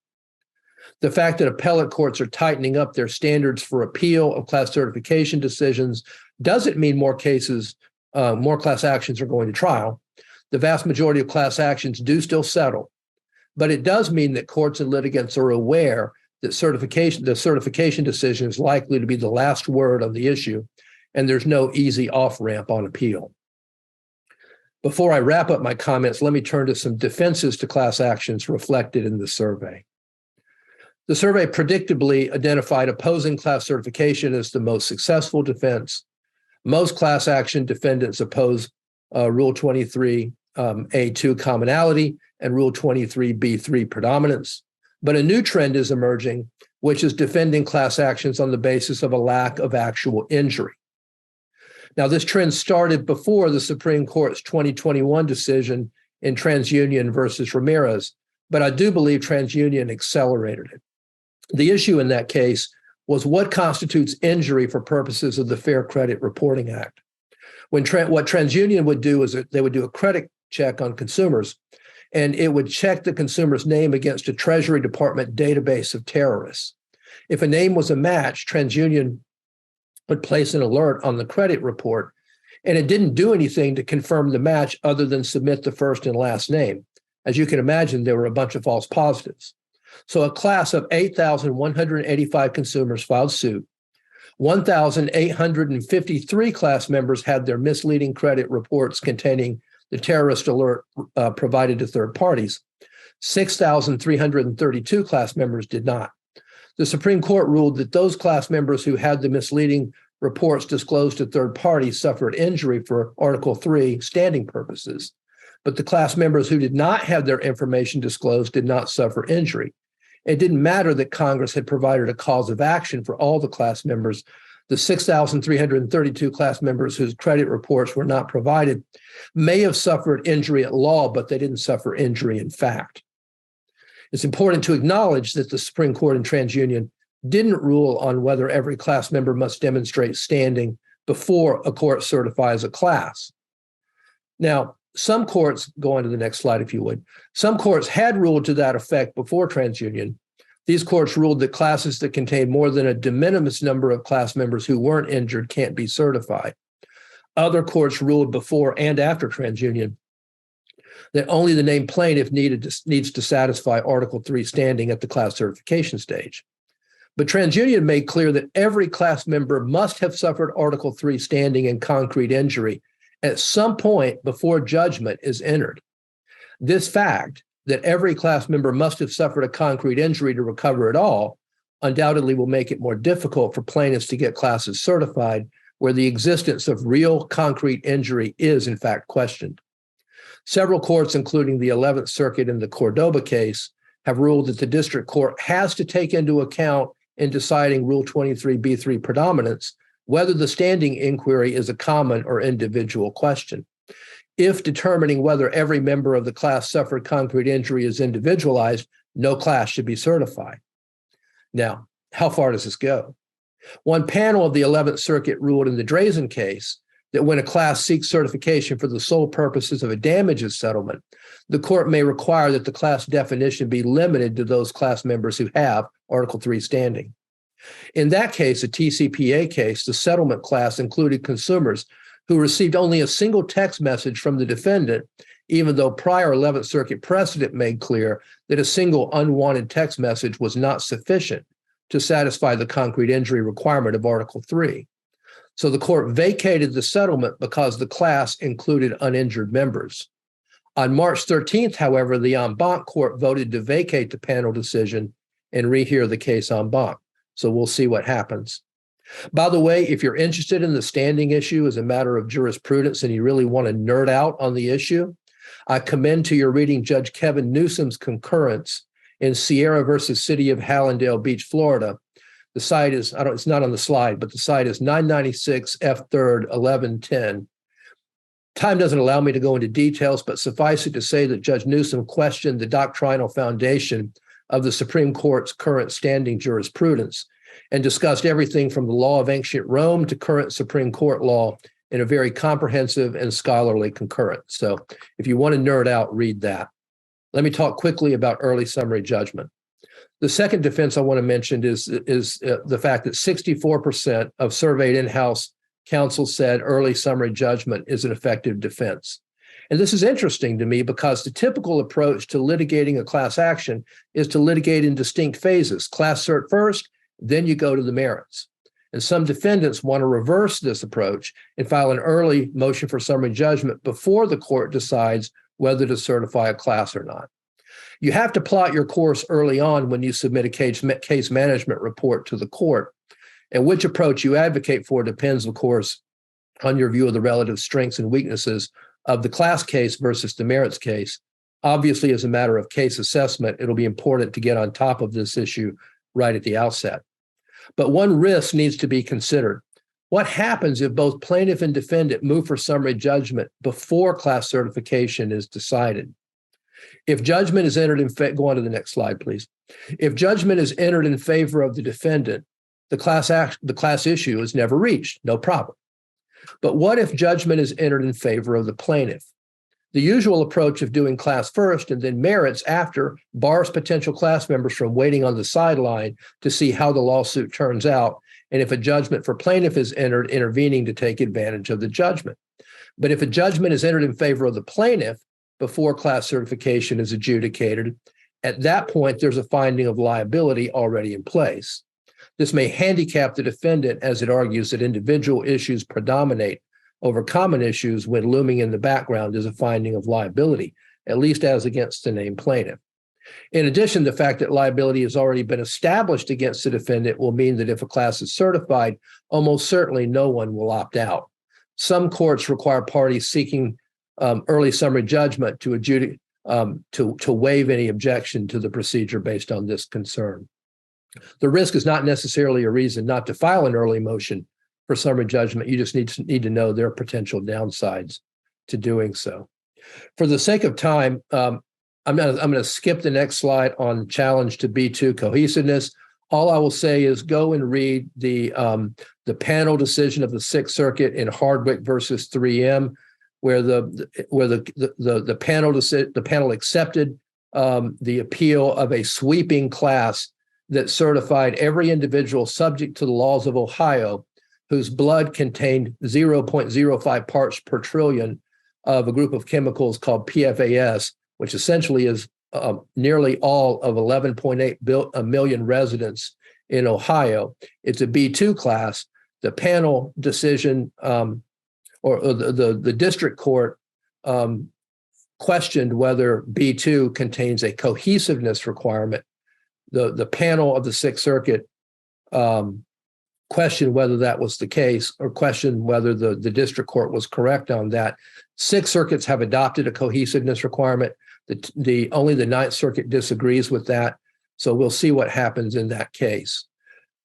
The fact that appellate courts are tightening up their standards for appeal of class certification decisions doesn't mean more cases, more class actions are going to trial. The vast majority of class actions do still settle, but it does mean that courts and litigants are aware that the certification decision is likely to be the last word on the issue, and there's no easy off-ramp on appeal. Before I wrap up my comments, let me turn to some defenses to class actions reflected in the survey. The survey predictably identified opposing class certification as the most successful defense. Most class action defendants oppose Rule 23A2 commonality and Rule 23B3 predominance. But a new trend is emerging, which is defending class actions on the basis of a lack of actual injury. Now, this trend started before the Supreme Court's 2021 decision in TransUnion versus Ramirez, but I do believe TransUnion accelerated it. The issue in that case was what constitutes injury for purposes of the Fair Credit Reporting Act. What TransUnion would do is they would do a credit check on consumers, and it would check the consumer's name against a Treasury Department database of terrorists. If a name was a match, TransUnion would place an alert on the credit report, and it didn't do anything to confirm the match other than submit the first and last name. As you can imagine, there were a bunch of false positives. So a class of 8,185 consumers filed suit. 1,853 class members had their misleading credit reports containing the terrorist alert provided to third parties. 6,332 class members did not. The Supreme Court ruled that those class members who had the misleading reports disclosed to third parties suffered injury for Article 3 standing purposes. But the class members who did not have their information disclosed did not suffer injury. It didn't matter that Congress had provided a cause of action for all the class members. The 6,332 class members whose credit reports were not provided may have suffered injury at law, but they didn't suffer injury in fact. It's important to acknowledge that the Supreme Court in TransUnion didn't rule on whether every class member must demonstrate standing before a court certifies a class. Now, some courts, go on to the next slide if you would, some courts had ruled to that effect before TransUnion. These courts ruled that classes that contain more than a de minimis number of class members who weren't injured can't be certified. Other courts ruled before and after TransUnion that only the named plaintiff needs to satisfy Article 3 standing at the class certification stage. But TransUnion made clear that every class member must have suffered Article 3 standing and concrete injury at some point before judgment is entered. This fact, that every class member must have suffered a concrete injury to recover at all, undoubtedly will make it more difficult for plaintiffs to get classes certified where the existence of real concrete injury is in fact questioned. Several courts, including the 11th Circuit in the Cordoba case, have ruled that the district court has to take into account in deciding Rule 23B3 predominance whether the standing inquiry is a common or individual question. If determining whether every member of the class suffered concrete injury is individualized, no class should be certified. Now, how far does this go? One panel of the 11th Circuit ruled in the Drazen case that when a class seeks certification for the sole purposes of a damages settlement, the court may require that the class definition be limited to those class members who have Article 3 standing. In that case, a TCPA case, the settlement class included consumers who received only a single text message from the defendant, even though prior 11th Circuit precedent made clear that a single unwanted text message was not sufficient to satisfy the concrete injury requirement of Article 3. So the court vacated the settlement because the class included uninjured members. On March 13th, however, the en banc court voted to vacate the panel decision and rehear the case en banc. So we'll see what happens. By the way, if you're interested in the standing issue as a matter of jurisprudence and you really want to nerd out on the issue, I commend to your reading Judge Kevin Newsom's concurrence in Sierra versus City of Hallandale Beach, Florida. The site is, it's not on the slide, but the site is 996 F 3rd 1110. Time doesn't allow me to go into details, but suffice it to say that Judge Newsom questioned the doctrinal foundation of the Supreme Court's current standing jurisprudence and discussed everything from the law of ancient Rome to current Supreme Court law in a very comprehensive and scholarly concurrence. So if you want to nerd out, read that. Let me talk quickly about early summary judgment. The second defense I want to mention is the fact that 64% of surveyed in-house counsel said early summary judgment is an effective defense. And this is interesting to me because the typical approach to litigating a class action is to litigate in distinct phases. Class cert first, then you go to the merits. And some defendants want to reverse this approach and file an early motion for summary judgment before the court decides whether to certify a class or not. You have to plot your course early on when you submit a case management report to the court. And which approach you advocate for depends, of course, on your view of the relative strengths and weaknesses of the class case versus the merits case. Obviously, as a matter of case assessment, it'll be important to get on top of this issue right at the outset. But one risk needs to be considered. What happens if both plaintiff and defendant move for summary judgment before class certification is decided? If judgment is entered in favor, go on to the next slide, please. If judgment is entered in favor of the defendant, the class issue is never reached, no problem. But what if judgment is entered in favor of the plaintiff? The usual approach of doing class first and then merits after bars potential class members from waiting on the sideline to see how the lawsuit turns out, and if a judgment for plaintiff is entered, intervening to take advantage of the judgment. But if a judgment is entered in favor of the plaintiff before class certification is adjudicated, at that point, there's a finding of liability already in place. This may handicap the defendant as it argues that individual issues predominate over common issues when looming in the background is a finding of liability, at least as against the named plaintiff. In addition, the fact that liability has already been established against the defendant will mean that if a class is certified, almost certainly no one will opt out. Some courts require parties seeking early summary judgment to adjudicate to waive any objection to the procedure based on this concern. The risk is not necessarily a reason not to file an early motion for summary judgment. You just need to know there are potential downsides to doing so. For the sake of time, I'm going to skip the next slide on challenge to B2 cohesiveness. All I will say is go and read the panel decision of the Sixth Circuit in Hardwick versus 3M, where the panel accepted the appeal of a sweeping class that certified every individual subject to the laws of Ohio whose blood contained 0.05 parts per trillion of a group of chemicals called PFAS, which essentially is nearly all of 11.8 million residents in Ohio. It's a B2 class. The panel decision or the district court questioned whether B2 contains a cohesiveness requirement. The panel of the Sixth Circuit questioned whether that was the case, or questioned whether the district court was correct on that. Six circuits have adopted a cohesiveness requirement. Only the Ninth Circuit disagrees with that. So we'll see what happens in that case.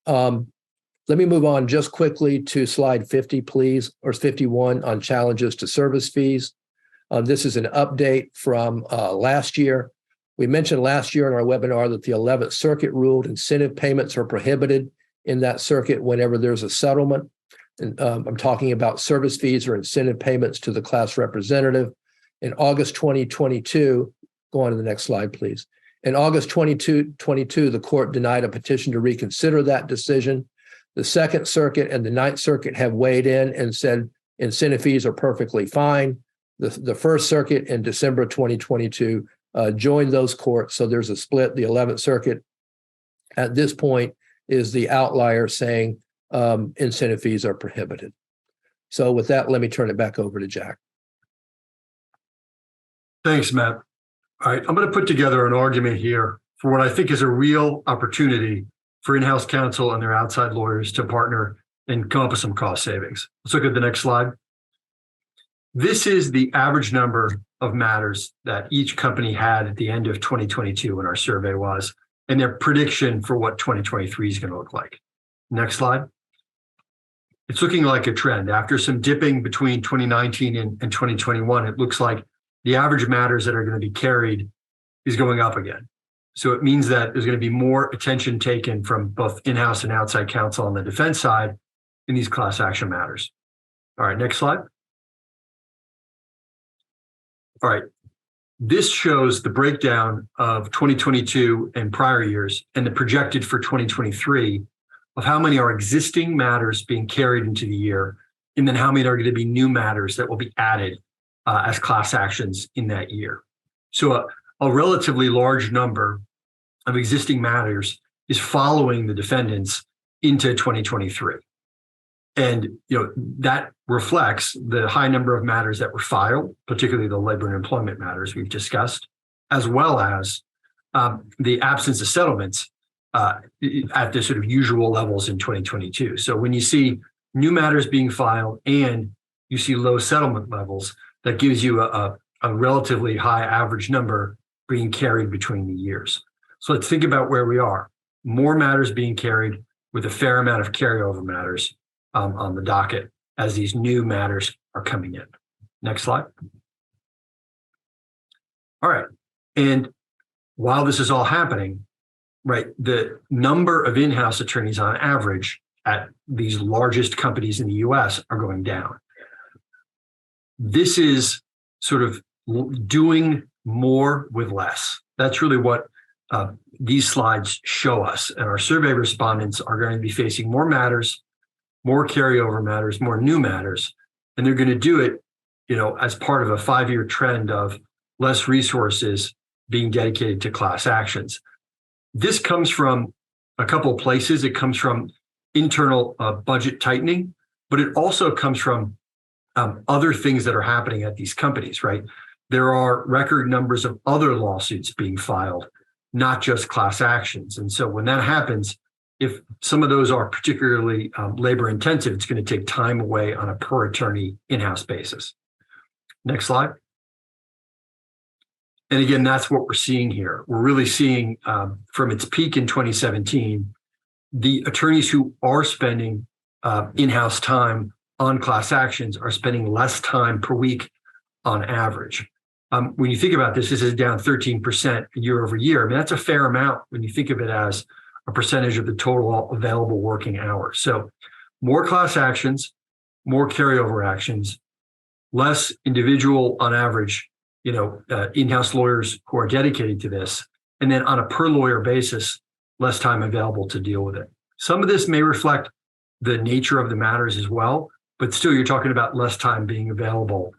Let me move on just quickly to slide 50, please, or 51 on challenges to service fees. This is an update from last year. We mentioned last year in our webinar that the 11th Circuit ruled incentive payments are prohibited in that circuit whenever there's a settlement. And I'm talking about service fees or incentive payments to the class representative. In August 2022, go on to the next slide, please. In August 2022, the court denied a petition to reconsider that decision. The Second Circuit and the Ninth Circuit have weighed in and said incentive fees are perfectly fine. The First Circuit in December 2022 joined those courts. So there's a split. The 11th Circuit at this point is the outlier, saying incentive fees are prohibited. So with that, let me turn it back over to Jack. Thanks, Matt. All right, I'm going to put together an argument here for what I think is a real opportunity for in-house counsel and their outside lawyers to partner and come up with some cost savings. Let's look at the next slide. This is the average number of matters that each company had at the end of 2022 when our survey was, and their prediction for what 2023 is going to look like. Next slide. It's looking like a trend. After some dipping between 2019 and 2021, it looks like the average matters that are going to be carried is going up again. So it means that there's going to be more attention taken from both in-house and outside counsel on the defense side in these class action matters. All right, next slide. All right, this shows the breakdown of 2022 and prior years and the projected for 2023 of how many are existing matters being carried into the year, and then how many are going to be new matters that will be added as class actions in that year. So a relatively large number of existing matters is following the defendants into 2023. And that reflects the high number of matters that were filed, particularly the labor and employment matters we've discussed, as well as the absence of settlements at the sort of usual levels in 2022. So when you see new matters being filed and you see low settlement levels, that gives you a relatively high average number being carried between the years. So let's think about where we are. More matters being carried with a fair amount of carryover matters on the docket as these new matters are coming in. Next slide. All right. And while this is all happening, right, the number of in-house attorneys on average at these largest companies in the US are going down. This is sort of doing more with less. That's really what these slides show us. And our survey respondents are going to be facing more matters, more carryover matters, more new matters, and they're going to do it, as part of a 5-year trend of less resources being dedicated to class actions. This comes from a couple of places. It comes from internal budget tightening, but it also comes from other things that are happening at these companies, right? There are record numbers of other lawsuits being filed, not just class actions. And so when that happens, if some of those are particularly labor intensive, it's going to take time away on a per attorney in-house basis. Next slide. And again, that's what we're seeing here. We're really seeing from its peak in 2017, the attorneys who are spending in-house time on class actions are spending less time per week on average. When you think about this, this is down 13% year over year. I mean, that's a fair amount when you think of it as a percentage of the total available working hours. So more class actions, more carryover actions, less individual on average, in-house lawyers who are dedicated to this, and then on a per lawyer basis, less time available to deal with it. Some of this may reflect the nature of the matters as well, but still you're talking about less time being available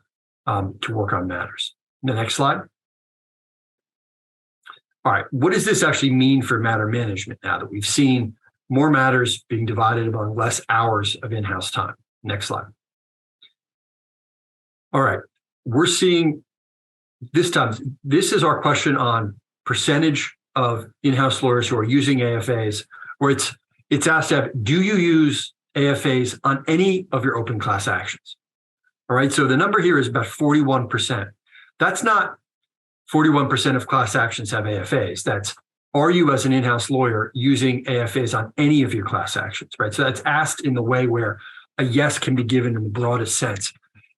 to work on matters. The next slide. All right, what does this actually mean for matter management now that we've seen more matters being divided among less hours of in-house time? Next slide. All right, we're seeing this time, this is our question on percentage of in-house lawyers who are using AFAs, where it's asked to have, do you use AFAs on any of your open class actions? All right, so the number here is about 41%. That's not 41% of class actions have AFAs. That's, are you as an in-house lawyer using AFAs on any of your class actions, right? So that's asked in the way where a yes can be given in the broadest sense.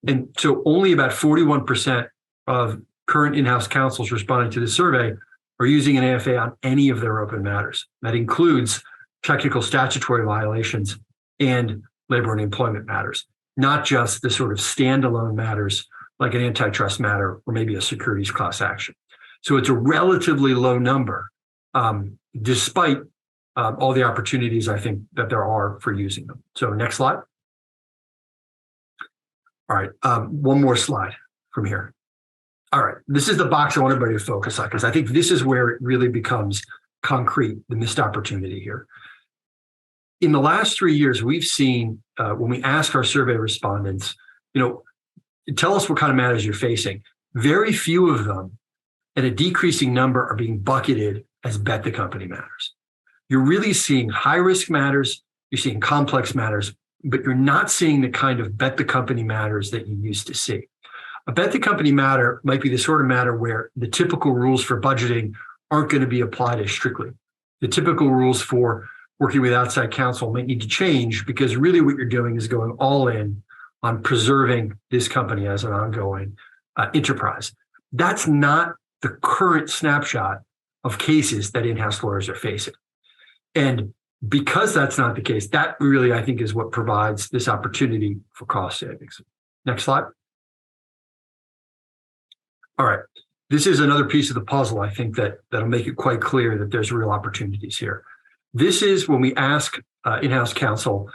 And so only about 41% of current in-house counsels responding to the survey are using an AFA on any of their open matters. That includes technical statutory violations and labor and employment matters, not just the sort of standalone matters like an antitrust matter or maybe a securities class action. So it's a relatively low number, despite all the opportunities I think that there are for using them. So next slide. All right, one more slide from here. All right, this is the box I want everybody to focus on because I think this is where it really becomes concrete, the missed opportunity here. In the last 3 years, we've seen when we ask our survey respondents, tell us what kind of matters you're facing. Very few of them, and a decreasing number, are being bucketed as bet the company matters. You're really seeing high-risk matters, you're seeing complex matters, but you're not seeing the kind of bet the company matters that you used to see. A bet the company matter might be the sort of matter where the typical rules for budgeting aren't going to be applied as strictly. The typical rules for working with outside counsel might need to change because really what you're doing is going all in on preserving this company as an ongoing enterprise. That's not the current snapshot of cases that in-house lawyers are facing. And because that's not the case, that really, I think, is what provides this opportunity for cost savings. Next slide. All right. This is another piece of the puzzle, I think, that'll make it quite clear that there's real opportunities here. This is when we ask in-house counsel,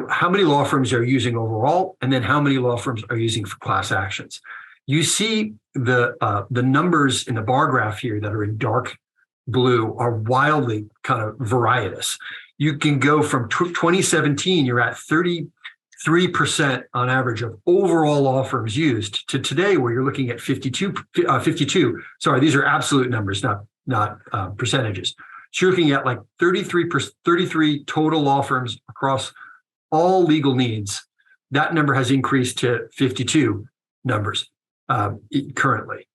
how many law firms are using overall, and then how many law firms are using for class actions. You see the numbers in the bar graph here that are in dark blue are wildly kind of varietous. You can go from 2017, you're at 33% on average of overall law firms used, to today where you're looking at 52. Sorry, these are absolute numbers, not percentages. So you're looking at like 33 total law firms across all legal needs. That number has increased to 52 numbers currently.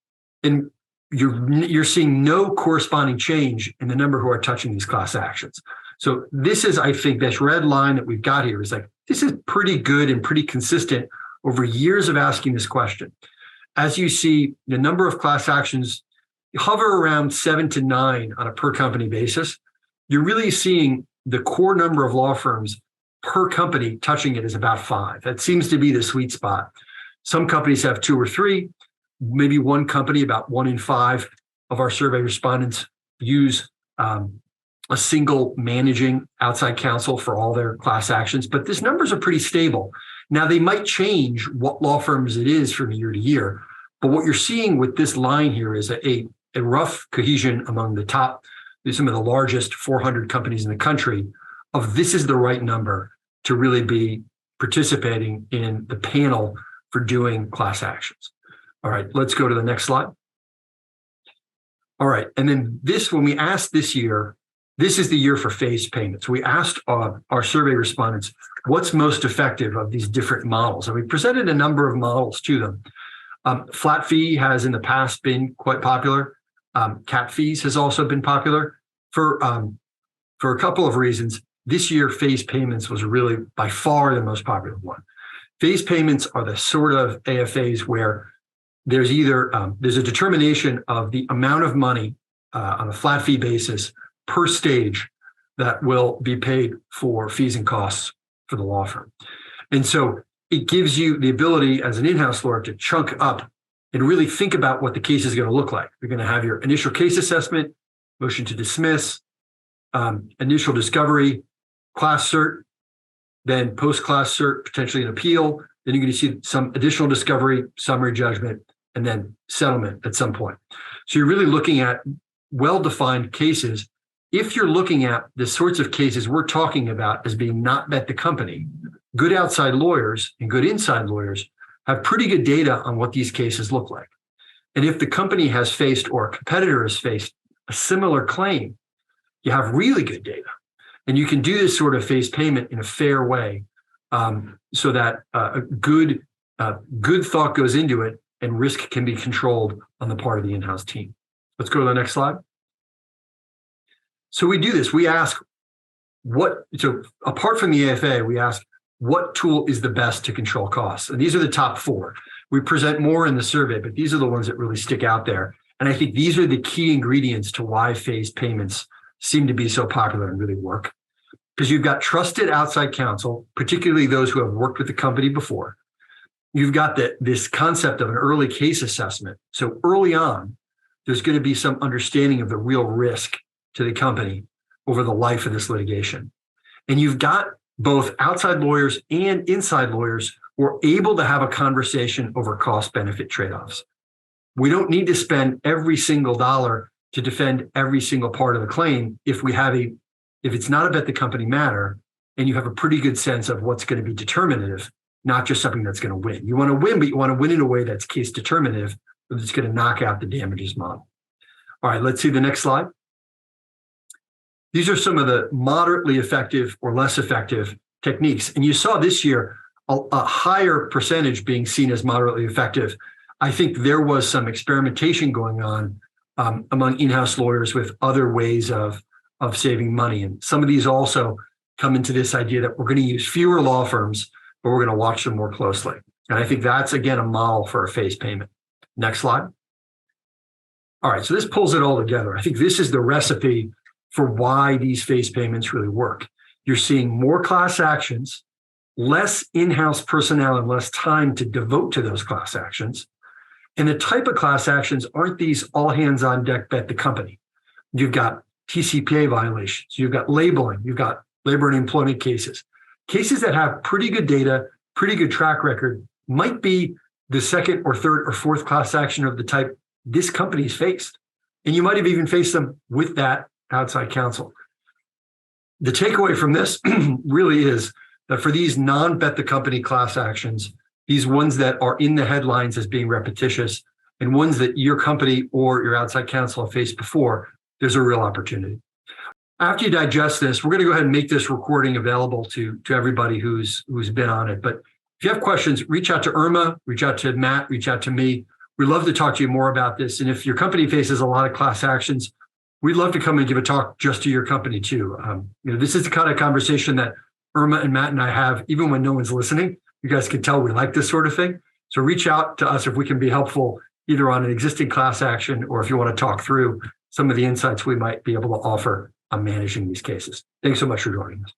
And you're seeing no corresponding change in the number who are touching these class actions. So this is, I think, this red line that we've got here is like, this is pretty good and pretty consistent over years of asking this question. As you see, the number of class actions hover around 7 to 9 on a per company basis. You're really seeing the core number of law firms per company touching it is about 5. That seems to be the sweet spot. Some companies have 2 or 3, maybe one company, about 1 in 5 of our survey respondents use a single managing outside counsel for all their class actions, but these numbers are pretty stable. Now, they might change what law firms it is from year to year, but what you're seeing with this line here is a rough cohesion among the top, some of the largest 400 companies in the country of this is the right number to really be participating in the panel for doing class actions. All right, let's go to the next slide. All right, and then this, when we asked this year, this is the year for phased payments. We asked our survey respondents, what's most effective of these different models? And we presented a number of models to them. Flat fee has in the past been quite popular. Cap fees has also been popular for a couple of reasons. This year, phased payments was really by far the most popular one. Phased payments are the sort of AFAs where there's either there's a determination of the amount of money on a flat fee basis per stage that will be paid for fees and costs for the law firm. And so it gives you the ability as an in-house lawyer to chunk up and really think about what the case is going to look like. You're going to have your initial case assessment, motion to dismiss, initial discovery, class cert, then post-class cert, potentially an appeal. Then you're going to see some additional discovery, summary judgment, and then settlement at some point. So you're really looking at well-defined cases. If you're looking at the sorts of cases we're talking about as being not bet the company, good outside lawyers and good inside lawyers have pretty good data on what these cases look like. And if the company has faced or a competitor has faced a similar claim, you have really good data. And you can do this sort of phased payment in a fair way so that a good thought goes into it and risk can be controlled on the part of the in-house team. Let's go to the next slide. So we do this. We ask so apart from the AFA, we ask what tool is the best to control costs? And these are the top 4. We present more in the survey, but these are the ones that really stick out there. And I think these are the key ingredients to why phased payments seem to be so popular and really work. Because you've got trusted outside counsel, particularly those who have worked with the company before. You've got this concept of an early case assessment. So early on, there's going to be some understanding of the real risk to the company over the life of this litigation. And you've got both outside lawyers and inside lawyers who are able to have a conversation over cost-benefit trade-offs. We don't need to spend every single dollar to defend every single part of the claim if it's not a bet the company matter and you have a pretty good sense of what's going to be determinative, not just something that's going to win. You want to win, but you want to win in a way that's case determinative, that's going to knock out the damages model. All right, let's see the next slide. These are some of the moderately effective or less effective techniques. And you saw this year a higher percentage being seen as moderately effective. I think there was some experimentation going on among in-house lawyers with other ways of saving money. And some of these also come into this idea that we're going to use fewer law firms, but we're going to watch them more closely. And I think that's, again, a model for a phased payment. Next slide. All right, so this pulls it all together. I think this is the recipe for why these phased payments really work. You're seeing more class actions, less in-house personnel, and less time to devote to those class actions. And the type of class actions aren't these all hands on deck bet the company. You've got TCPA violations, you've got labeling, you've got labor and employment cases. Cases that have pretty good data, pretty good track record, might be the second or third or fourth class action of the type this company's faced. And you might have even faced them with that outside counsel. The takeaway from this really is that for these non-bet the company class actions, these ones that are in the headlines as being repetitious and ones that your company or your outside counsel have faced before, there's a real opportunity. After you digest this, we're going to go ahead and make this recording available to everybody who's been on it. But if you have questions, reach out to Irma, reach out to Matt, reach out to me. We'd love to talk to you more about this. And if your company faces a lot of class actions, we'd love to come and give a talk just to your company too. This is the kind of conversation that Irma and Matt and I have, even when no one's listening. You guys can tell we like this sort of thing. So reach out to us if we can be helpful, either on an existing class action or if you want to talk through some of the insights we might be able to offer on managing these cases. Thanks so much for joining us.